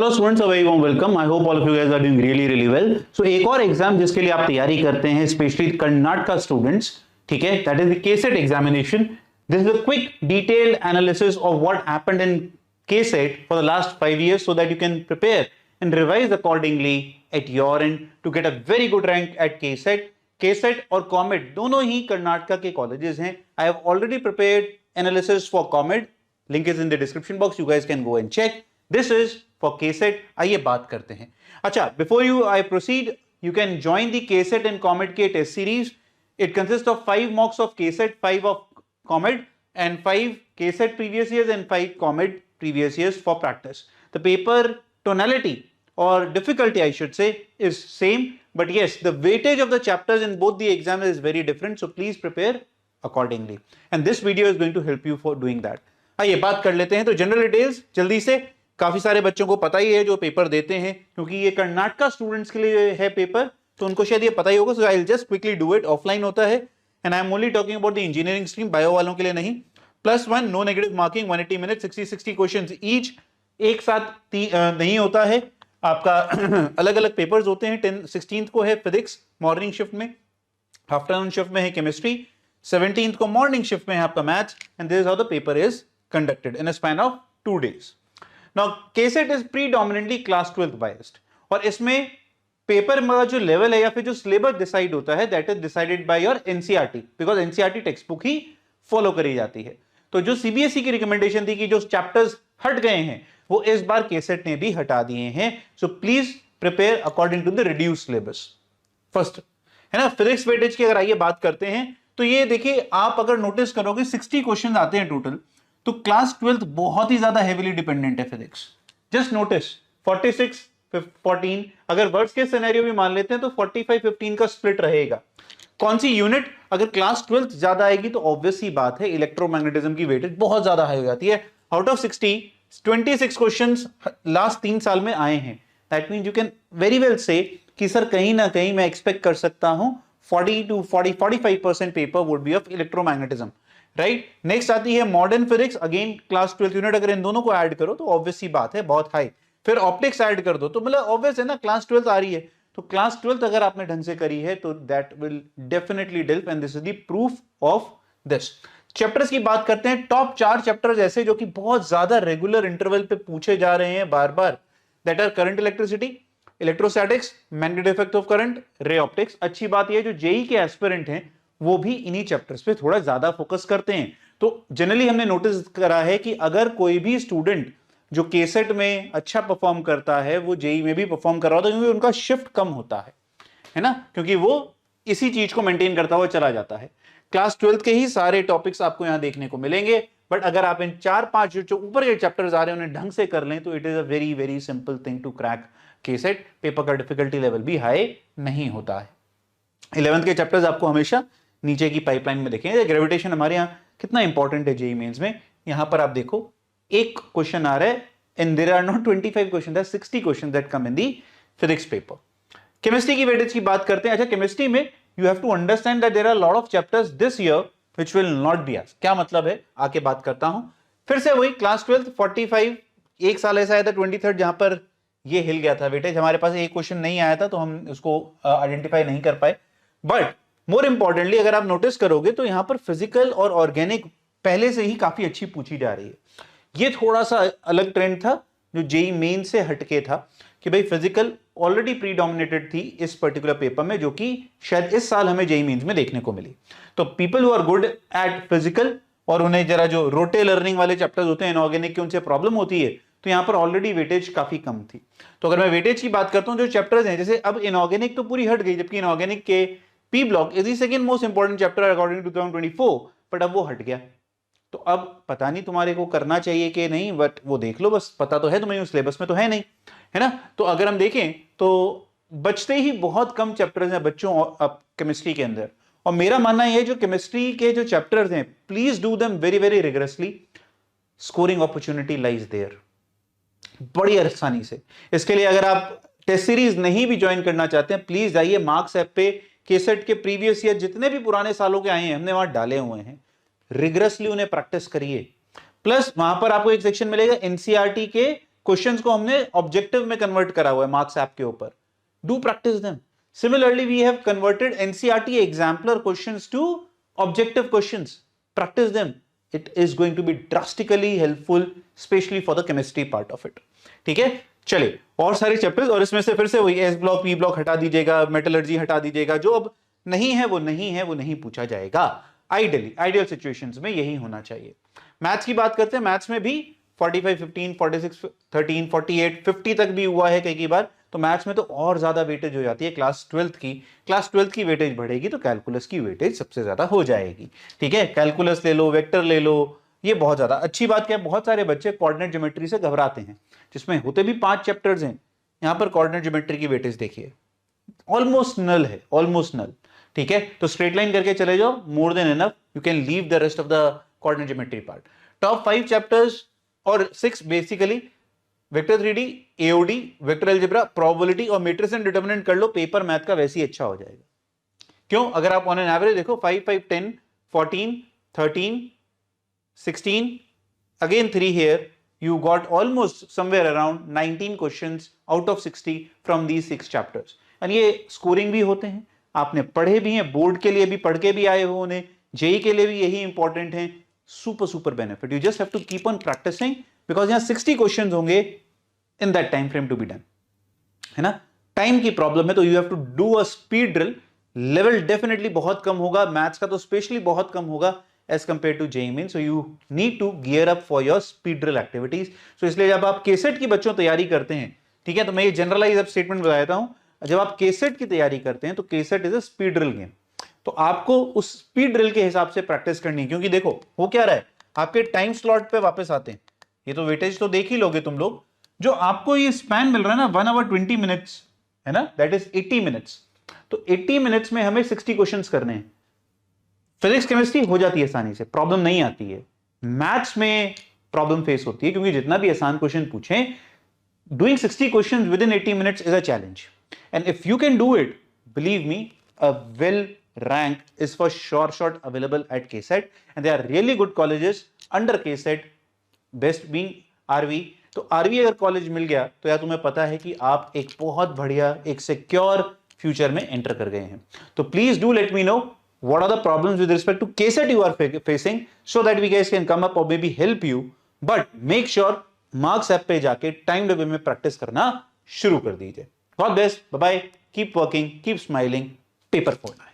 Hello students, a very warm welcome. I hope all of you guys are doing really well. So एक और exam जिसके लिए आप तैयारी करते हैं, स्पेशली कर्नाटका स्टूडेंट्स, ठीक है, that is the cassette examination. This is a quick detailed analysis of what happened in KSET for the last 5 years so that you can prepare and revise accordingly at your end to get a very good rank at KSET. KSET और COMET दोनों ही कर्नाटका के colleges हैं. I have already prepared analysis for COMET. Link is in the description box. You guys can go and check. This is for KSET. आइए बात करते हैं. अच्छा, before I proceed, you can join the KSET and COMET के test series. It consists of 5 mocks of KSET, 5 of COMET, and 5 KSET previous years and 5 COMET previous years for practice. The paper tonality or difficulty, I should say, is same, but yes, the weightage of the chapters in both the exams is very different, so please prepare accordingly. And this video is going to help you for doing that. आइए बात कर लेते हैं. तो general details जल्दी से, काफी सारे बच्चों को पता ही है जो पेपर देते हैं, क्योंकि ये कर्नाटका स्टूडेंट्स के लिए है पेपर, तो उनको शायद ये पता ही होगा. So I will just quickly do it. Offline होता है and I am only talking about the engineering stream, bio वालों के लिए नहीं. +1 no negative marking, 180 minute, 60 questions each. एक साथ नहीं होता है आपका. अलग अलग पेपर्स होते हैं. 16th को है फिजिक्स मॉर्निंग शिफ्ट में, आफ्टरनून शिफ्ट में है केमिस्ट्री, 17th को मॉर्निंग शिफ्ट में है आपका maths, and this is how the paper is conducted in a span of 2 days. Now KSET is predominantly class 12th biased, और इसमें पेपर में जो लेवल है या फिर जो सिलेबस डिसाइड होता है, that is decided by your NCERT, because NCERT text book he follow करी जाती है. तो जो CBSE की रिकमेंडेशन थी कि जो चैप्टर्स हट गए हैं वो इस बार KSET ने भी हटा दिए हैं. So please prepare according to the reduced syllabus. First है ना, फिजिक्स वेटेज की अगर आइए बात करते हैं, तो ये देखिए, आप अगर नोटिस करोगे 60 क्वेश्चन आते हैं टोटल, तो क्लास 12th बहुत ही ज्यादा हेवीली डिपेंडेंट है फिजिक्स. जस्ट नोटिस 46-14, अगर वर्स्ट के सिनेरियो भी मान लेते हैं तो 45-15 का स्प्लिट रहेगा. कौन सी यूनिट अगर क्लास 12th ज्यादा आएगी तो ऑब्वियस ही बात है इलेक्ट्रोमैग्नेटिज्म की वेटेज बहुत ज्यादा हाई हो जाती है. आउट ऑफ 60, 26 क्वेश्चंस लास्ट 3 साल में आए हैं. That means you can very well से कि सर कहीं ना कहीं मैं एक्सपेक्ट कर सकता हूं 45% paper would be of electromagnetism, right. Next आती है modern physics, again class 12th unit. अगर इन दोनों को ऐड करो तो ऑब्वियस ही बात है बहुत हाई. फिर ऑप्टिक्स ऐड कर दो तो मतलब ऑब्वियस है ना, क्लास 12th आ रही है, तो क्लास 12th अगर आपने ढंग से करी है तो that will definitely help, and this is the proof of this. Chapters की बात करते हैं. टॉप 4 चैप्टर्स ऐसे जो कि बहुत ज्यादा रेगुलर इंटरवल पे पूछे जा रहे हैं बार बार, that are current electricity, electrostatics, magnetic effect of current, ray optics. अच्छी बात यह जो जेई के एस्पिरेंट हैं वो भी इन्हीं चैप्टर्स पे थोड़ा ज्यादा फोकस करते हैं. तो जनरली हमने नोटिस करा है कि अगर कोई भी स्टूडेंट जो KSET में अच्छा परफॉर्म करता है वो जेई में भी परफॉर्म कर रहा होता है, क्योंकि उनका शिफ्ट कम होता है ना, क्योंकि वो इसी चीज को मेंटेन करता हुआ चला जाता है. क्लास 12th के ही सारे टॉपिक्स आपको यहां देखने को मिलेंगे, बट अगर आप इन 4-5 जो ऊपर के चैप्टर्स आ रहे हैं उन्हें ढंग से कर लें तो it is a very very simple thing to crack KSET. Paper का डिफिकल्टी लेवल भी हाई नहीं होता है. 11th के चैप्टर्स आपको हमेशा नीचे की पाइपलाइन में देखेंगे. ग्रेविटेशन हमारे यहाँ कितना इंपॉर्टेंट है जेई मेंस में, यहां पर आप देखो एक क्वेश्चन आ रहा है, and there are not 25 question, there are 60 question that come in the physics paper. Chemistry की वेटेज की बात करते हैं. अच्छा, केमिस्ट्री में you have to understand that there are lot of chapters this year which will not be asked. क्या मतलब है, आके बात करता हूं. फिर से वही क्लास 12th 45, एक साल ऐसा आया था 23rd जहां पर ये हिल गया था वेटेज. हमारे पास एक क्वेश्चन नहीं आया था तो हम उसको आइडेंटिफाई नहीं कर पाए. बट मोर इंपॉर्टेंटली अगर आप नोटिस करोगे तो यहां पर फिजिकल और ऑर्गेनिक पहले से ही काफी अच्छी पूछी जा रही है. ये थोड़ा सा अलग ट्रेंड था जो जेई मेन से हटके था, कि भाई फिजिकल ऑलरेडी प्रीडोमिनेटेड थी इस पर्टिकुलर पेपर में, जो कि शायद इस साल हमें जेई मेंस में देखने को मिली. तो people who are good at physical और उन्हें जरा जो रोटे लर्निंग वाले चैप्टर्स होते हैं इनऑर्गेनिक के, उनसे प्रॉब्लम होती है, तो यहां पर ऑलरेडी वेटेज काफी कम थी. तो अगर मैं वेटेज की बात करता हूं, जो चैप्टर्स हैं, जैसे अब इनऑर्गेनिक तो पूरी हट गई, जबकि इनऑर्गेनिक के P block is the second most important chapter according to 2024, but अब वो हट गया. तो अब पता नहीं तुम्हारे को करना चाहिए कि नहीं, बट वो देख लो, बस पता तो है तुम्हें, उस सिलेबस में तो है नहीं, है ना. तो अगर हम देखें तो बचते ही बहुत कम चैप्टर्स हैं बच्चों अब केमिस्ट्री के अंदर. और मेरा मानना यह है जो केमिस्ट्री के जो चैप्टर्स हैं, please do them very very rigorously. Scoring opportunity lies there बड़ी आसानी से. इसके लिए अगर आप टेस्ट सीरीज नहीं भी ज्वाइन करना चाहते हैं, प्लीज जाइए मार्क्स ऐप पे. KSET के प्रीवियस ईयर जितने भी पुराने सालों के आए हैं हमने वहां डाले हुए हैं, रिगरसली उन्हें प्रैक्टिस करिए. प्लस वहां पर आपको एक सेक्शन मिलेगा NCERT के क्वेश्चंस को हमने ऑब्जेक्टिव में कन्वर्ट करा हुआ है मार्क्स ऐप के ऊपर. Do practice them. Similarly, we have converted NCERT exemplar questions to objective questions. Practice them. It is going to be drastically helpful, especially for the chemistry part of it. ठीक है, चलिए और सारे chapters, और इसमें से फिर से वही एस ब्लॉक पी ब्लॉक हटा दीजिएगा, मेटलर्जी हटा दीजिएगा, जो अब नहीं है वो नहीं है, वो नहीं पूछा जाएगा. आइडियल सिचुएशंस में यही होना चाहिए. मैथ्स की बात करते हैं. मैथ्स में भी 45 15 46 13 48 50 तक भी हुआ है कई बार. तो मैथ्स में तो और ज्यादा वेटेज हो जाती है क्लास 12th की वेटेज बढ़ेगी तो कैलकुलस की वेटेज सबसे ज्यादा हो जाएगी. ठीक है, कैलकुलस ले लो, वेक्टर ले लो, ये बहुत ज्यादा अच्छी बात क्या है. बहुत सारे बच्चे कोऑर्डिनेट ज्योमेट्री से घबराते हैं, जिसमें होते भी 5 चैप्टर्स हैं. यहां पर कोऑर्डिनेट ज्योमेट्री की वेटेज देखिए, ऑलमोस्ट नल है, ऑलमोस्ट नल. ठीक है, तो स्ट्रेट लाइन करके चले जाओ, more than enough. You can leave the rest of the coordinate geometry part. Top 5 chapters और 6 basically vector 3D, AOD, vector algebra, probability और मैट्रिक्स एंड डिटरमिनेंट कर लो. पेपर मैथ का वैसे ही अच्छा हो जाएगा. क्यों? अगर आप ऑन एन एवरेज देखो 5 5 10 14 13 16 again 3 here, you got almost somewhere around 19 questions out of 60 from these 6 chapters. and ये स्कोरिंग भी होते हैं, आपने पढ़े भी हैं, बोर्ड के लिए भी पढ़ के भी आए हो, उन्हें जेई के लिए भी यही इंपॉर्टेंट है. Super benefit. You just have to keep on practising because यहां 60 क्वेश्चंस होंगे in that time frame to be done. है ना, टाइम की प्रॉब्लम है, तो you have to do a speed drill. Level definitely बहुत कम होगा, मैथ्स का तो स्पेशली बहुत कम होगा as compare to JEE mains. So you need to gear up for your speed drill activities. So इसलिए जब आप केसेट की बच्चों तैयारी करते हैं, ठीक है, तो मैं ये जनरलाइज अब स्टेटमेंट बताता हूं. जब आप केसेट की तैयारी करते हैं तो cassette is a speed drill game. तो आपको उस स्पीड ड्रिल के हिसाब से प्रैक्टिस करनी है. क्योंकि देखो हो क्या रहा है, आपके टाइम स्लॉट पे वापस आते हैं. ये तो वेटेज तो देख ही लोगे तुम लोग. जो आपको ये स्पैन मिल रहा है ना 1 hour 20 minutes, है ना, दैट इज 80 minutes. तो 80 minutes में हमें 60 क्वेश्चंस करने हैं. फिजिक्स केमिस्ट्री हो जाती है आसानी से, प्रॉब्लम नहीं आती है. मैथ्स में प्रॉब्लम फेस होती है, क्योंकि जितना भी आसान क्वेश्चन पूछें, doing 60 questions with in 80 minutes is a challenge. And if you can do it, believe me, a well rank is for sure available at KCET, and there are really good colleges under KCET, best being RV. तो RV अगर college मिल गया तो यार तुम्हें पता है कि आप एक बहुत बढ़िया, एक सिक्योर फ्यूचर में एंटर कर गए हैं. तो please do let me know what are the problems with respect to KCET you are facing, so that we guys can come up or maybe help you. But make sure marks app पे जाके time वे में practice करना शुरू कर दीजिए. God bless, bye bye, keep working, keep smiling, paper फोड़ना है.